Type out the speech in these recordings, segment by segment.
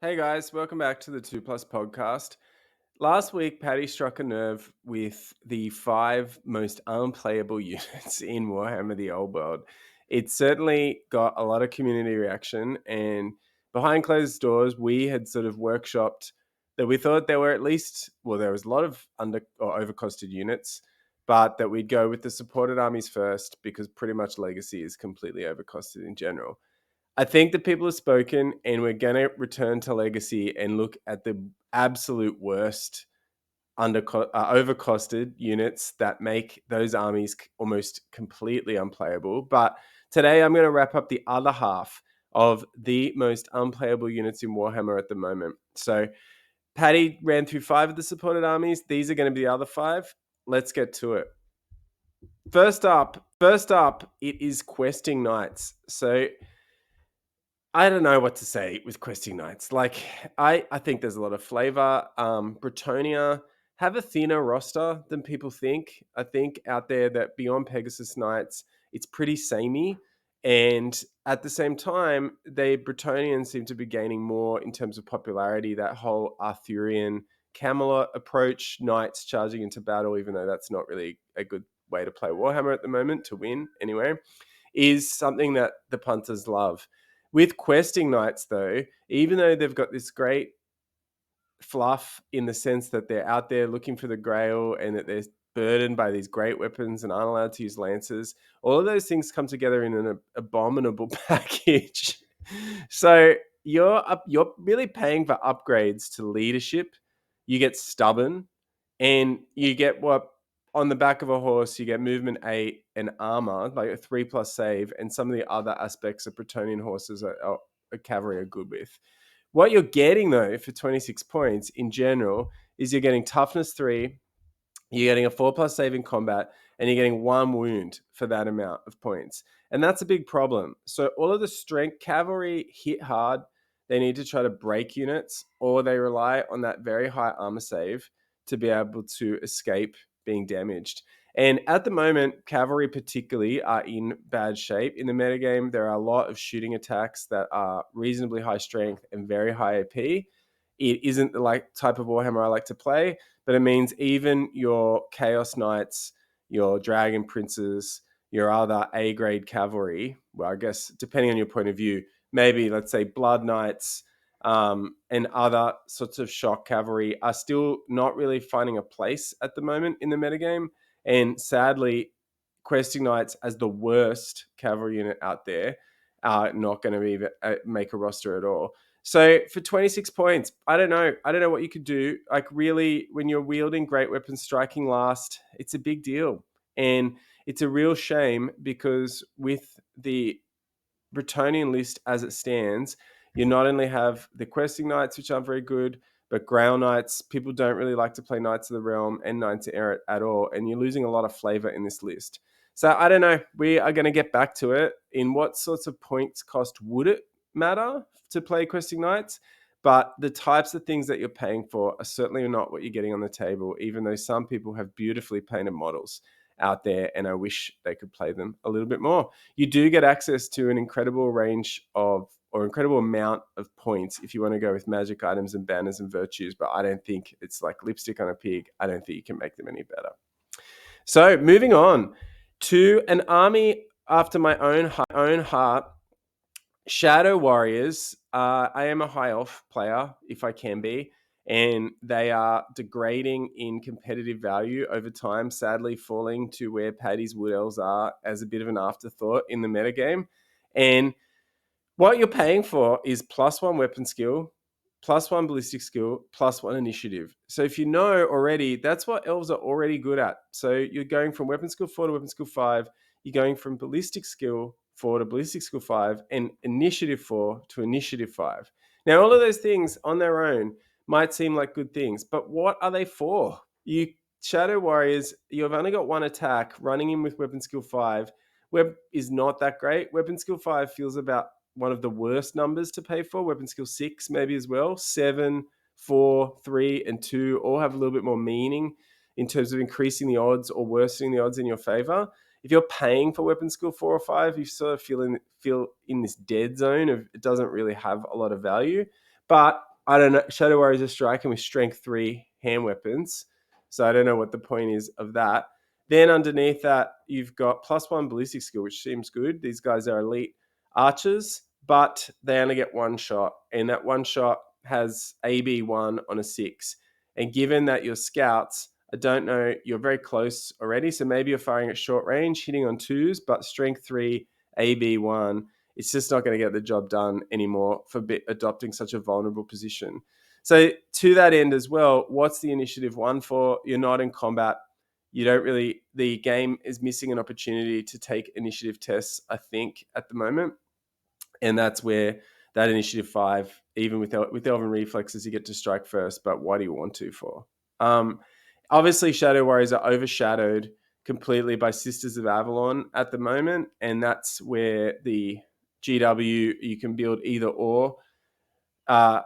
Hey guys, welcome back to the 2 Plus podcast. Last week, Paddy struck a nerve with the 5 most unplayable units in Warhammer the Old World. It certainly got a lot of community reaction, and behind closed doors, we had sort of workshopped that we thought there were at least, well, there was a lot of under or overcosted units, but that we'd go with the supported armies first because pretty much Legacy is completely overcosted in general. I think that people have spoken, and we're going to return to Legacy and look at the absolute worst overcosted units that make those armies almost completely unplayable. But today I'm going to wrap up the other half of the most unplayable units in Warhammer at the moment. So Paddy ran through 5 of the supported armies. These are going to be the other 5. Let's get to it. First up, it is questing knights. So I don't know what to say with questing knights. Like, I think there's a lot of flavor. Bretonia have a thinner roster than people think. I think out there that beyond Pegasus Knights, it's pretty samey. And at the same time, they Bretonians seem to be gaining more in terms of popularity. That whole Arthurian Camelot approach, knights charging into battle, even though that's not really a good way to play Warhammer at the moment to win anyway, is something that the punters love. With questing knights, though, even though they've got this great fluff in the sense that they're out there looking for the grail and that they're burdened by these great weapons and aren't allowed to use lances, all of those things come together in an abominable package. So you're really paying for upgrades to leadership. You get stubborn, and you get what on the back of a horse, you get movement 8 and armor, like a 3+ save, and some of the other aspects of Bretonian horses are cavalry are good with. What you're getting, though, for 26 points in general is you're getting toughness 3, you're getting a 4+ save in combat, and you're getting 1 wound for that amount of points. And that's a big problem. So all of the strength cavalry hit hard. They need to try to break units, or they rely on that very high armor save to be able to escape being damaged. And at the moment, cavalry particularly are in bad shape. In the metagame, there are a lot of shooting attacks that are reasonably high strength and very high AP. It isn't the type of Warhammer I like to play, but it means even your Chaos Knights, your Dragon Princes, your other A-grade cavalry, well, I guess depending on your point of view, maybe let's say Blood Knights and other sorts of shock cavalry are still not really finding a place at the moment in the metagame. And sadly, questing knights as the worst cavalry unit out there are not going to be make a roster at all. So for 26 points, I don't know. I don't know what you could do. Like, really, when you're wielding great weapons, striking last, it's a big deal. And it's a real shame because with the Bretonian list as it stands, you not only have the questing knights, which aren't very good, but Grail Knights. People don't really like to play Knights of the Realm and Knights of Eret at all, and you're losing a lot of flavor in this list. So I don't know. We are going to get back to it. In what sorts of points cost would it matter to play questing knights? But the types of things that you're paying for are certainly not what you're getting on the table, even though some people have beautifully painted models out there, and I wish they could play them a little bit more. You do get access to an incredible range of or incredible amount of points if you want to go with magic items and banners and virtues, but I don't think it's like lipstick on a pig. I don't think you can make them any better. So moving on to an army after my own heart, Shadow Warriors. I am a high elf player, if I can be, and they are degrading in competitive value over time, sadly falling to where Paddy's Wood Elves are as a bit of an afterthought in the metagame. And what you're paying for is +1 weapon skill, +1 ballistic skill, +1 initiative. So if you know already, that's what elves are already good at. So you're going from weapon skill 4 to weapon skill 5. You're going from ballistic skill 4 to ballistic skill 5 and initiative 4 to initiative 5. Now, all of those things on their own might seem like good things, but what are they for? You Shadow Warriors, you've only got 1 attack running in with weapon skill 5. Web is not that great. Weapon skill 5 feels about one of the worst numbers to pay for. Weapon skill 6 maybe as well. 7, 4, 3, and 2 all have a little bit more meaning in terms of increasing the odds or worsening the odds in your favor. If you're paying for weapon skill 4 or 5, you sort of feel in this dead zone of it doesn't really have a lot of value. But I don't know. Shadow Warriors are striking with strength 3 hand weapons. So I don't know what the point is of that. Then underneath that, you've got +1 ballistic skill, which seems good. These guys are elite archers, but they only get one shot. And that one shot has AB1 on a 6. And given that your scouts, I don't know, you're very close already. So maybe you're firing at short range, hitting on 2s, but strength 3, AB1, it's just not going to get the job done anymore for adopting such a vulnerable position. So to that end as well, what's the initiative 1 for? You're not in combat. You don't really, the game is missing an opportunity to take initiative tests, I think, at the moment. And that's where that initiative 5, even with Elven Reflexes, you get to strike first, but why do you want to for? Obviously, Shadow Warriors are overshadowed completely by Sisters of Avalon at the moment, and that's where the GW, you can build either or.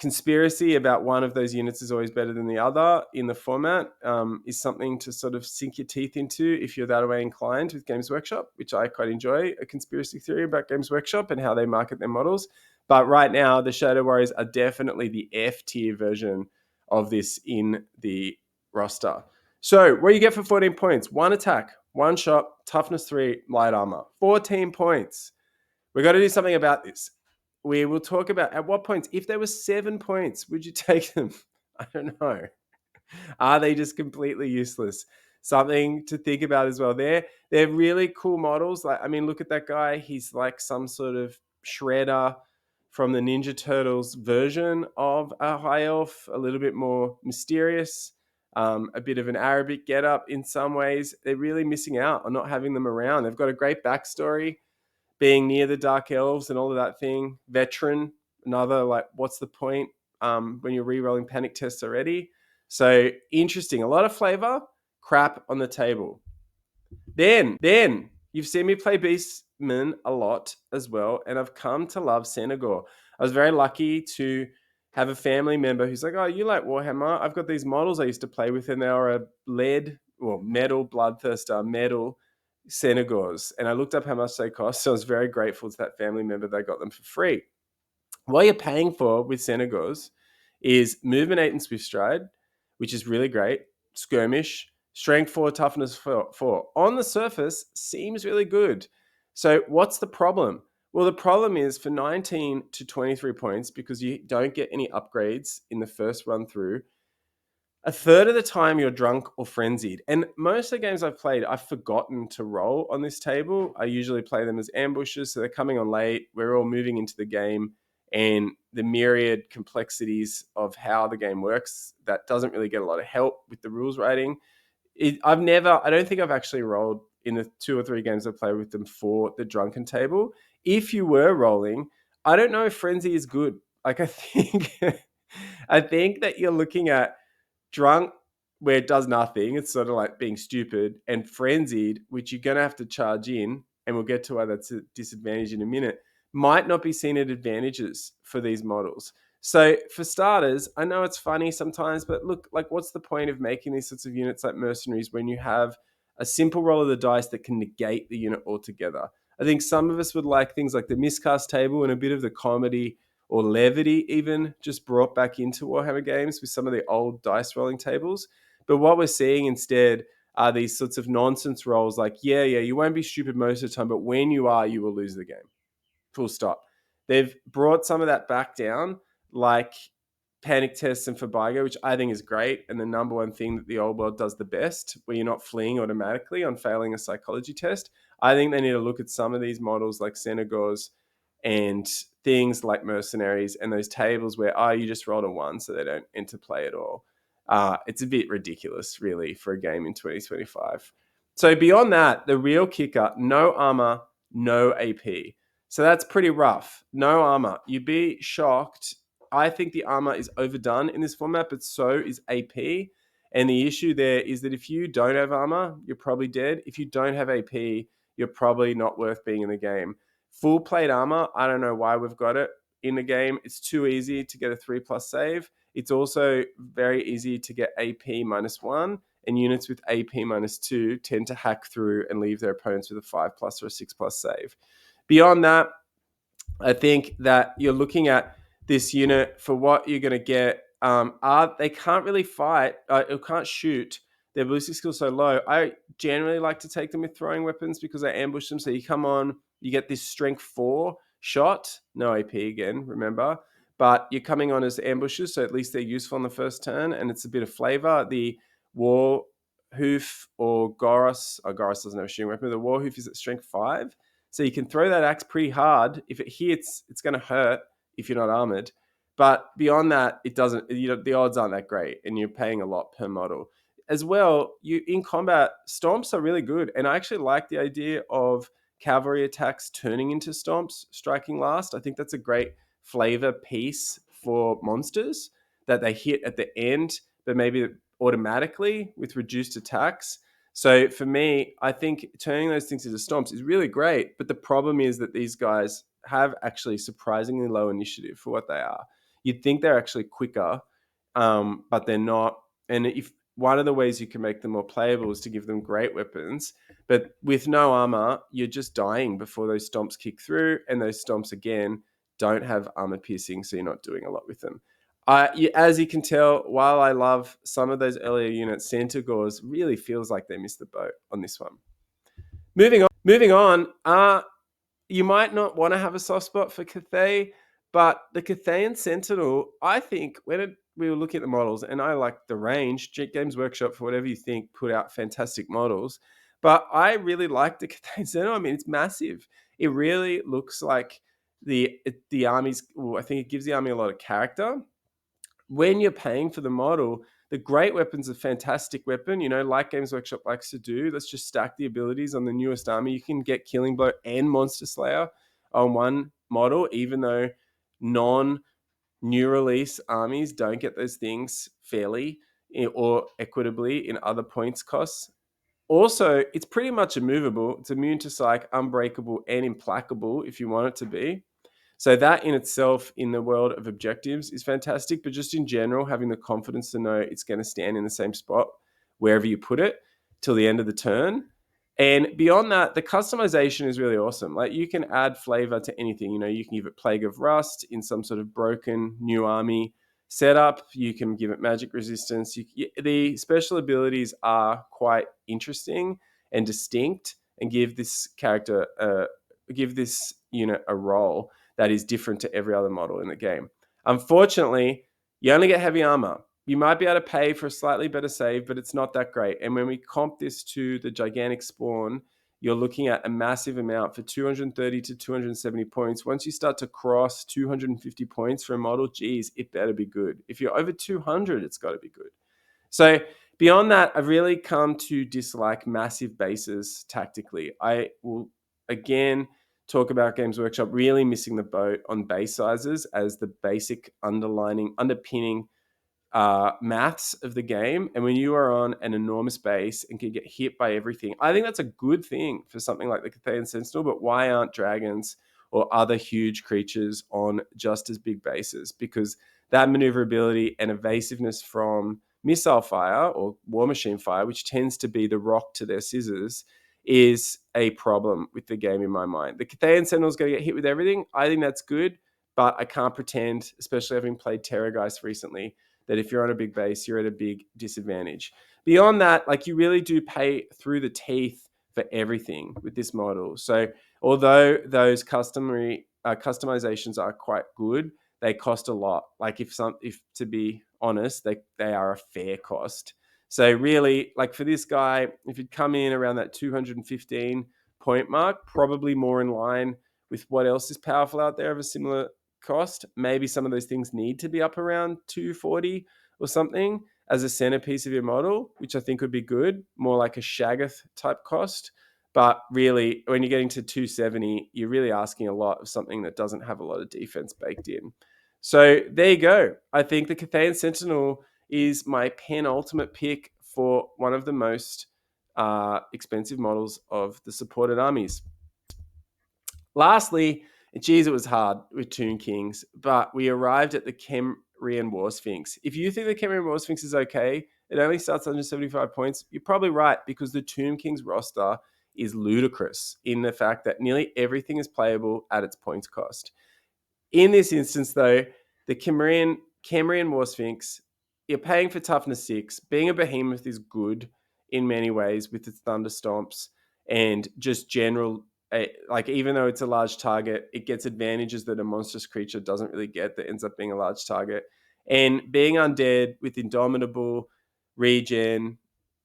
Conspiracy about one of those units is always better than the other in the format is something to sort of sink your teeth into if you're that way inclined with Games Workshop, which I quite enjoy, a conspiracy theory about Games Workshop and how they market their models. But right now, the Shadow Warriors are definitely the F tier version of this in the roster. So what do you get for 14 points? 1 attack, 1 shot, toughness 3, light armor. 14 points. We've got to do something about this. We will talk about at what points, if there were 7 points, would you take them? I don't know. Are they just completely useless? Something to think about as well. They're really cool models. Like, I mean, look at that guy. He's like some sort of shredder from the Ninja Turtles version of a high elf, a little bit more mysterious, a bit of an Arabic getup in some ways. They're really missing out on not having them around. They've got a great backstory, being near the Dark Elves and all of that thing. Veteran, another, like, what's the point when you're re-rolling panic tests already? So interesting. A lot of flavor, crap on the table. Then you've seen me play Beastman a lot as well, and I've come to love Senegor. I was very lucky to have a family member who's like, oh, you like Warhammer? I've got these models I used to play with, and they are a metal bloodthirster, metal Senegors. And I looked up how much they cost, so I was very grateful to that family member that I got them for free. What you're paying for with Senegors is movement 8 and swift stride, which is really great. Skirmish, strength 4, toughness 4. On the surface, seems really good. So what's the problem? Well, the problem is for 19 to 23 points, because you don't get any upgrades in the first run through, a third of the time you're drunk or frenzied. And most of the games I've played, I've forgotten to roll on this table. I usually play them as ambushes, so they're coming on late. We're all moving into the game, and the myriad complexities of how the game works, that doesn't really get a lot of help with the rules writing. I don't think I've actually rolled in the 2 or 3 games I've played with them for the drunken table. If you were rolling, I don't know if frenzy is good. Like, I think that you're looking at drunk, where it does nothing. It's sort of like being stupid, and frenzied, which you're going to have to charge in, and we'll get to why that's a disadvantage in a minute, might not be seen at advantages for these models. So for starters, I know it's funny sometimes, but look, like, what's the point of making these sorts of units like mercenaries when you have a simple roll of the dice that can negate the unit altogether? I think some of us would like things like the miscast table and a bit of the comedy or levity even just brought back into Warhammer games with some of the old dice rolling tables. But what we're seeing instead are these sorts of nonsense rolls like, yeah, you won't be stupid most of the time, but when you are, you will lose the game. Full stop. They've brought some of that back down, like panic tests and Fabigo, which I think is great, and the number one thing that the old world does the best, where you're not fleeing automatically on failing a psychology test. I think they need to look at some of these models like Senegors and things like mercenaries and those tables where, you just rolled a 1, so they don't interplay at all. It's a bit ridiculous, really, for a game in 2025. So beyond that, the real kicker, no armor, no AP. So that's pretty rough. No armor. You'd be shocked. I think the armor is overdone in this format, but so is AP. And the issue there is that if you don't have armor, you're probably dead. If you don't have AP, you're probably not worth being in the game. Full plate armor, I don't know why we've got it in the game. It's too easy to get a 3+ save. It's also very easy to get AP -1, and units with AP -2 tend to hack through and leave their opponents with a 5+ or a 6+ save. Beyond that, I think that you're looking at this unit for what you're going to get. They can't really fight, or can't shoot. Their ballistic skill's so low. I generally like to take them with throwing weapons because I ambush them. So you come on, you get this strength 4 shot, no AP again, remember. But you're coming on as ambushes, so at least they're useful on the first turn, and it's a bit of flavor. The War Hoof or Goros, Goros doesn't have a shooting weapon. The War Hoof is at strength 5, so you can throw that axe pretty hard. If it hits, it's going to hurt if you're not armored. But beyond that, it doesn't. The odds aren't that great, and you're paying a lot per model. As well, you in combat, stomps are really good, and I actually like the idea of cavalry attacks turning into stomps, striking last. I think that's a great flavor piece for monsters that they hit at the end, but maybe automatically with reduced attacks. So for me, I think turning those things into stomps is really great. But the problem is that these guys have actually surprisingly low initiative for what they are. You'd think they're actually quicker, but they're not. And if one of the ways you can make them more playable is to give them great weapons, but with no armor, you're just dying before those stomps kick through, and those stomps again don't have armor piercing, so you're not doing a lot with them. As you can tell, while I love some of those earlier units, Santa Gores really feels like they missed the boat on this one. Moving on. You might not want to have a soft spot for Cathay, but the Cathayan Sentinel, I think, we were looking at the models, and I like the range. Games Workshop, for whatever you think, put out fantastic models. But I really like the Cathayan Sentinel. I mean, it's massive. It really looks like the army's. Well, I think it gives the army a lot of character. When you're paying for the model, the great weapon's a fantastic weapon, like Games Workshop likes to do. Let's just stack the abilities on the newest army. You can get Killing Blow and Monster Slayer on one model, even though non-new release armies don't get those things fairly or equitably in other points costs. Also, it's pretty much immovable. It's immune to Psych, Unbreakable, and Implacable if you want it to be. So that in itself, in the world of objectives, is fantastic. But just in general, having the confidence to know it's going to stand in the same spot wherever you put it till the end of the turn. And beyond that, the customization is really awesome. Like, you can add flavor to anything. You can give it Plague of Rust in some sort of broken new army setup. You can give it magic resistance. The special abilities are quite interesting and distinct, and give this character, give this unit a role that is different to every other model in the game. Unfortunately, you only get heavy armor. You might be able to pay for a slightly better save, but it's not that great. And when we comp this to the gigantic spawn, you're looking at a massive amount for 230 to 270 points. Once you start to cross 250 points for a model, geez, it better be good. If you're over 200, it's got to be good. So beyond that, I've really come to dislike massive bases tactically. I will, again, talk about Games Workshop really missing the boat on base sizes as the basic underpinning maths of the game. And when you are on an enormous base and can get hit by everything, I think that's a good thing for something like the Cathayan Sentinel. But why aren't dragons or other huge creatures on just as big bases? Because that maneuverability and evasiveness from missile fire or war machine fire, which tends to be the rock to their scissors, is a problem with the game in my mind. The Cathayan Sentinel's going to get hit with everything. I think that's good, but I can't pretend, especially having played Terrorgeist recently, that if you're on a big base, you're at a big disadvantage. Beyond that, like, you really do pay through the teeth for everything with this model. So although those customizations are quite good, they cost a lot. Like, if to be honest, they are a fair cost. So really, like, for this guy, if you'd come in around that 215 point mark, probably more in line with what else is powerful out there of a similar cost. Maybe some of those things need to be up around 240 or something as a centerpiece of your model, which I think would be good, more like a Shaggoth type cost. But really, when you're getting to 270, you're really asking a lot of something that doesn't have a lot of defense baked in. So there you go. I think the Cathayan Sentinel is my penultimate pick for one of the most expensive models of the supported armies. Lastly, geez, it was hard with Tomb Kings, but we arrived at the Kemrian War Sphinx. If you think the Kemrian War Sphinx is okay, it only starts 175 points. You're probably right, because the Tomb Kings roster is ludicrous in the fact that nearly everything is playable at its points cost. In this instance, though, the Cambrian War Sphinx, you're paying for toughness 6. Being a behemoth is good in many ways with its thunder stomps and just general, like even though it's a large target, it gets advantages that a monstrous creature doesn't really get that ends up being a large target. And being undead with Indomitable, Regen,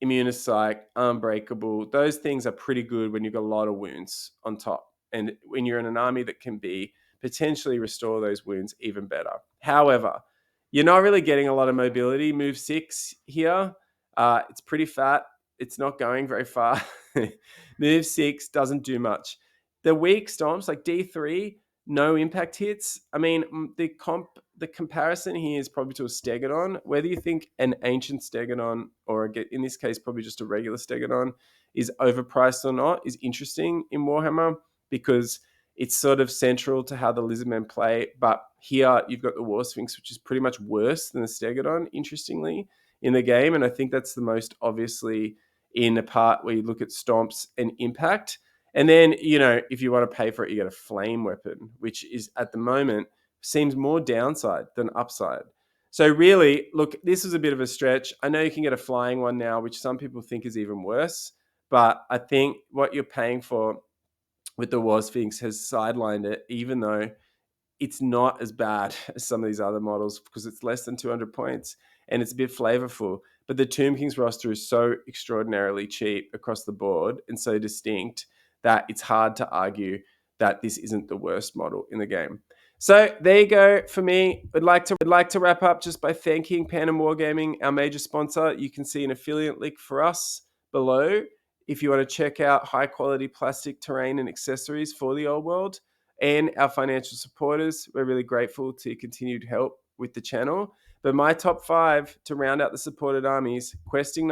Immunopsych, Unbreakable, those things are pretty good when you've got a lot of wounds on top. And when you're in an army that can be potentially restore those wounds even better. However, you're not really getting a lot of mobility. Move 6 here. It's pretty fat. It's not going very far. Move 6 doesn't do much. The weak stomps, like D3, no impact hits. I mean, the comparison here is probably to a Stegodon. Whether you think an ancient Stegodon or in this case probably just a regular Stegodon is overpriced or not is interesting in Warhammer because it's sort of central to how the Lizardmen play. But here you've got the War Sphinx, which is pretty much worse than the Stegodon, interestingly, in the game. And I think that's the most obviously in the part where you look at stomps and impact. And then, if you want to pay for it, you get a flame weapon, which is at the moment seems more downside than upside. So really, look, this is a bit of a stretch. I know you can get a flying one now, which some people think is even worse. But I think what you're paying for with the War Sphinx has sidelined it, even though it's not as bad as some of these other models because it's less than 200 points and it's a bit flavorful. But the Tomb King's roster is so extraordinarily cheap across the board and so distinct that it's hard to argue that this isn't the worst model in the game. So there you go for me. I'd like to wrap up just by thanking Pandemwargaming, our major sponsor. You can see an affiliate link for us below if you want to check out high quality plastic terrain and accessories for the old world. And our financial supporters, we're really grateful to your continued help with the channel. But my top 5 to round out the supported armies: Questing